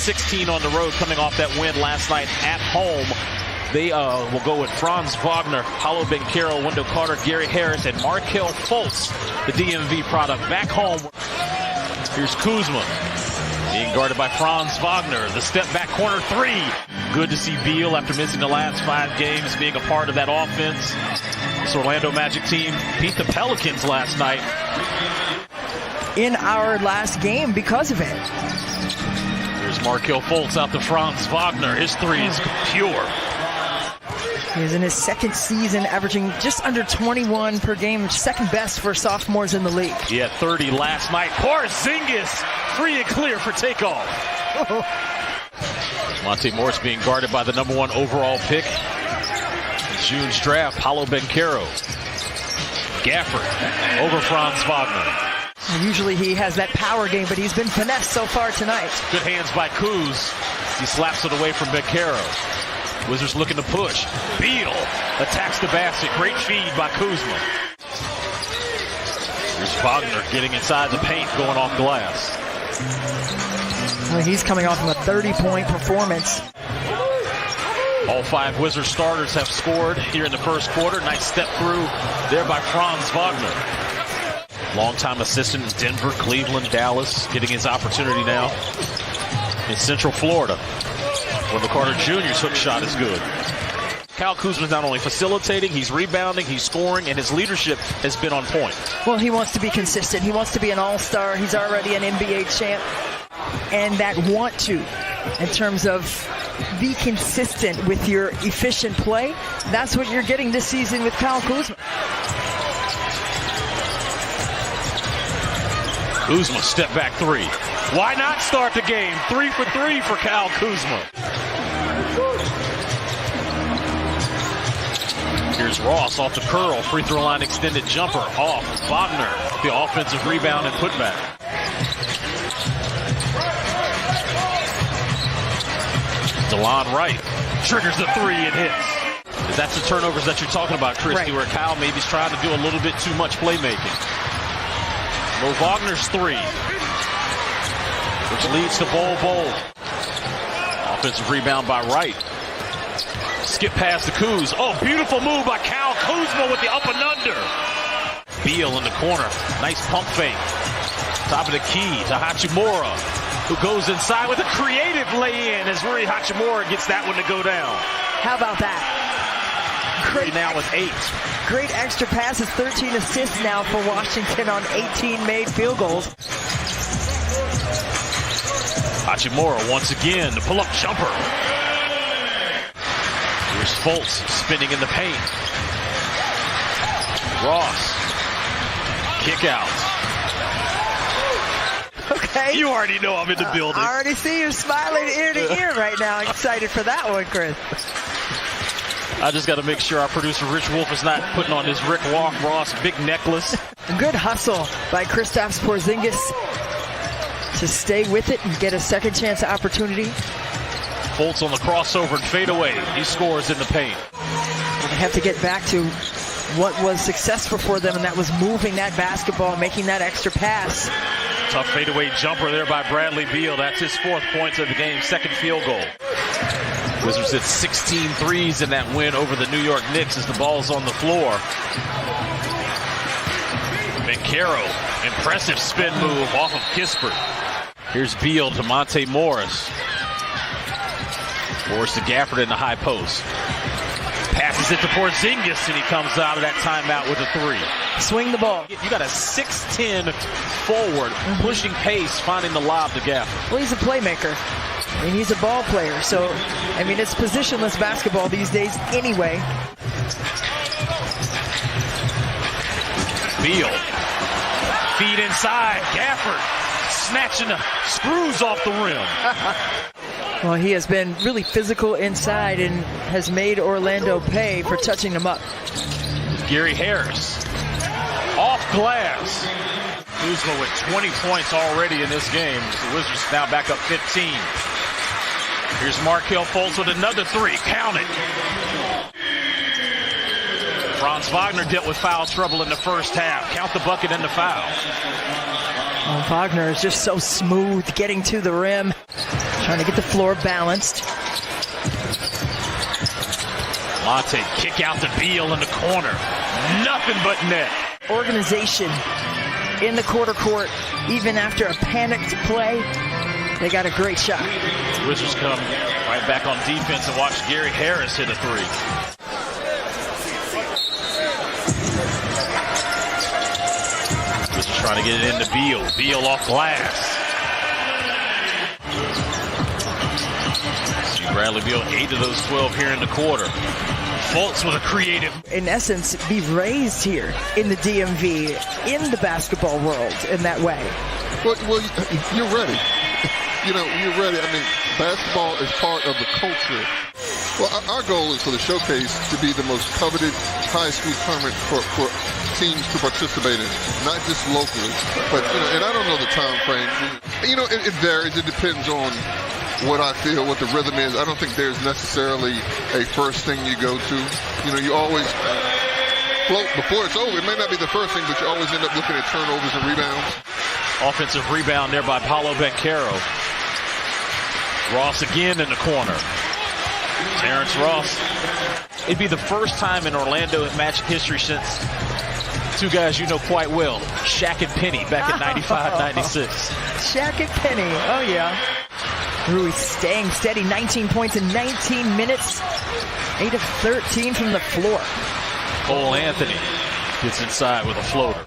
16 on the road coming off that win last night at home. They will go with Franz Wagner, Paolo Banchero, Wendell Carter, Gary Harris, and Markelle Fultz, the DMV product. Back home, here's Kuzma being guarded by Franz Wagner. The step back corner three. Good to see Beal, after missing the last 5 games, being a part of that offense. This Orlando Magic team beat the Pelicans last night. In our last game because of it. Here's Markelle Fultz out to Franz Wagner. His three is pure. He's in his second season, averaging just under 21 per game, second best for sophomores in the league. He had 30 last night. Porzingis free and clear for takeoff. Monte Morris being guarded by the #1 overall pick in June's draft, Paolo Banchero. Gafford over Franz Wagner. Usually he has that power game, but he's been finessed so far tonight. Good hands by Kuz. He slaps it away from Banchero. Wizards looking to push. Beal attacks the basket. Great feed by Kuzma. Here's Wagner getting inside the paint, going off glass. Well, he's coming off of a 30-point performance. All 5 Wizards starters have scored here in the first quarter. Nice step through there by Franz Wagner. Longtime assistant in Denver, Cleveland, Dallas, getting his opportunity now in Central Florida. Wendell Carter Jr.'s hook shot is good. Kyle Kuzma's not only facilitating, he's rebounding, he's scoring, and his leadership has been on point. Well, he wants to be consistent. He wants to be an all-star. He's already an NBA champ. And that want to, in terms of be consistent with your efficient play, that's what you're getting this season with Kyle Kuzma. Kuzma step back three. Why not start the game? 3 for 3 for Kyle Kuzma. Here's Ross off the curl. Free throw line extended jumper off. Wagner, the offensive rebound and putback. DeLon Wright triggers the three and hits. That's the turnovers that you're talking about, Christy, where Kyle maybe is trying to do a little bit too much playmaking. Mo Wagner's three, which leads to Bol. Offensive rebound by Wright. Skip past the Kuz. Oh, beautiful move by Kyle Kuzma with the up and under. Beal in the corner. Nice pump fake. Top of the key to Hachimura, who goes inside with a creative lay-in as Rui Hachimura gets that one to go down. How about that? Great now with 8. Great extra passes, 13 assists now for Washington on 18 made field goals. Hachimura once again, the pull-up jumper. Here's Fultz spinning in the paint. Ross, kick out. Okay. You already know I'm in the building. I already see you smiling ear to ear right now. Excited for that one, Chris. I just got to make sure our producer Rich Wolf is not putting on his Rick Ross big necklace. Good hustle by Kristaps Porzingis to stay with it and get a second chance opportunity. Fultz on the crossover and fadeaway. He scores in the paint. They have to get back to what was successful for them, and that was moving that basketball, making that extra pass. Tough fadeaway jumper there by Bradley Beal. That's his 4th point of the game, 2nd field goal. Wizards hit 16 threes in that win over the New York Knicks as the ball's on the floor. Banchero, impressive spin move off of Kispert. Here's Beal to Monte Morris. Morris to Gafford in the high post. Passes it to Porzingis, and he comes out of that timeout with a 3. Swing the ball. You got a 6'10" forward, pushing pace, finding the lob to Gafford. Well, he's a playmaker, and he's a ball player. So, I mean, it's positionless basketball these days anyway. Beal. Feed inside. Gafford snatching the screws off the rim. Well, he has been really physical inside and has made Orlando pay for touching him up. Gary Harris. Off glass. Kuzma with 20 points already in this game. The Wizards now back up 15. Here's Markelle Fultz with another 3. Count it. Franz Wagner dealt with foul trouble in the first half. Count the bucket and the foul. Well, Wagner is just so smooth getting to the rim. Trying to get the floor balanced. Monte kick out to Beal in the corner. Nothing but net. Organization in the quarter court, even after a panicked play. They got a great shot. Wizards come right back on defense and watch Gary Harris hit a three. Wizards trying to get it into Beal. Beal off glass. See Bradley Beal 8 of those 12 here in the quarter. Fultz with a creative. In essence, be raised here in the DMV, in the basketball world in that way. Well, you're ready. You're ready. I mean, basketball is part of the culture. Well, our goal is for the showcase to be the most coveted high school tournament for teams to participate in, not just locally, but, and I don't know the time frame. It varies. It depends on what I feel, what the rhythm is. I don't think there's necessarily a first thing you go to. You always float before it's over. It may not be the first thing, but you always end up looking at turnovers and rebounds. Offensive rebound there by Paolo Banchero. Ross again in the corner. Terrence Ross. It'd be the first time in Orlando in Magic history since two guys you know quite well, Shaq and Penny back in 95-96. Shaq and Penny, oh yeah. Rui staying steady, 19 points in 19 minutes, 8 of 13 from the floor. Cole Anthony gets inside with a floater.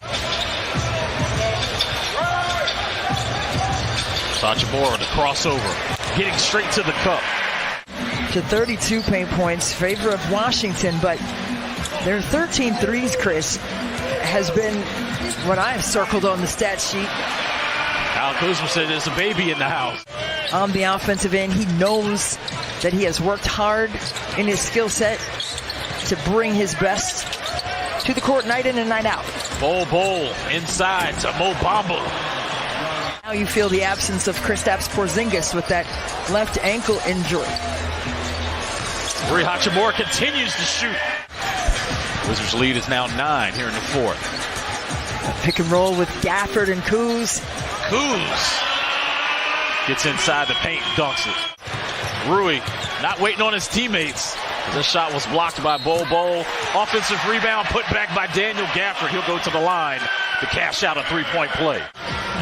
Hachimura, the crossover, getting straight to the cup. To 32 paint points, favor of Washington, but their 13 threes, Chris, has been what I've circled on the stat sheet. Kyle Kuzma said there's a baby in the house. On the offensive end, he knows that he has worked hard in his skill set to bring his best to the court night in and night out. Bol inside to Mo Bamba. Now you feel the absence of Kristaps Porzingis with that left ankle injury. Rui Hachimura continues to shoot. Wizards lead is now 9 here in the fourth. Pick and roll with Gafford and Kuz. Kuz gets inside the paint, dunks it. Rui not waiting on his teammates. This shot was blocked by Bol. Offensive rebound put back by Daniel Gafford. He'll go to the line to cash out a three-point play.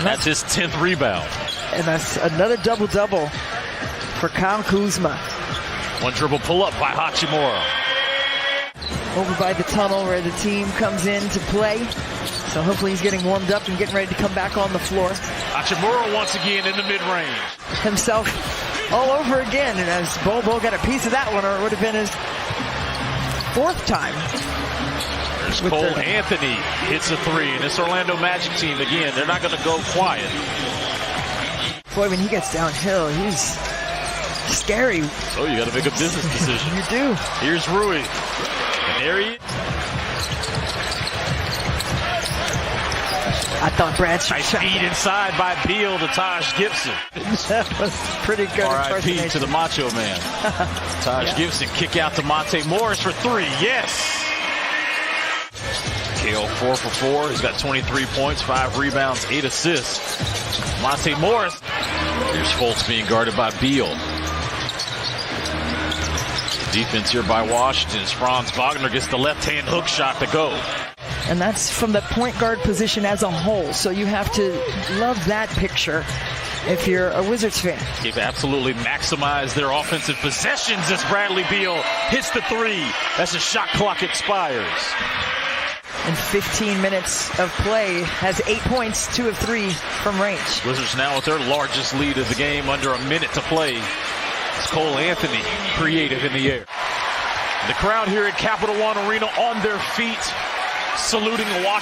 That's his 10th rebound. And that's another double-double for Kyle Kuzma. One dribble pull-up by Hachimura. Over by the tunnel where the team comes in to play. So hopefully he's getting warmed up and getting ready to come back on the floor. Hachimura once again in the mid-range. Himself all over again. And as Bol got a piece of that one, or it would have been his 4th time. There's Cole Anthony hits a three. And this Orlando Magic team, again, they're not going to go quiet. Boy, when he gets downhill, he's scary. So you got to make a business decision. You do. Here's Rui. And there he is. I thought Bradshaw nice feed inside by Beal to Taj Gibson. That was pretty good. R.I.P. to the Macho Man. Taj Gibson kick out to Monte Morris for 3. Yes. KO 4 for 4. He's got 23 points, 5 rebounds, 8 assists. Monte Morris. Here's Fultz being guarded by Beal. Defense here by Washington as Franz Wagner gets the left-hand hook shot to go. And that's from the point guard position as a whole. So you have to love that picture if you're a Wizards fan. They've absolutely maximized their offensive possessions as Bradley Beal hits the 3 as the shot clock expires. In 15 minutes of play, has 8 points, 2 of 3 from range. Wizards now with their largest lead of the game, under a minute to play. It's Cole Anthony, creative in the air. The crowd here at Capital One Arena on their feet, saluting Washington.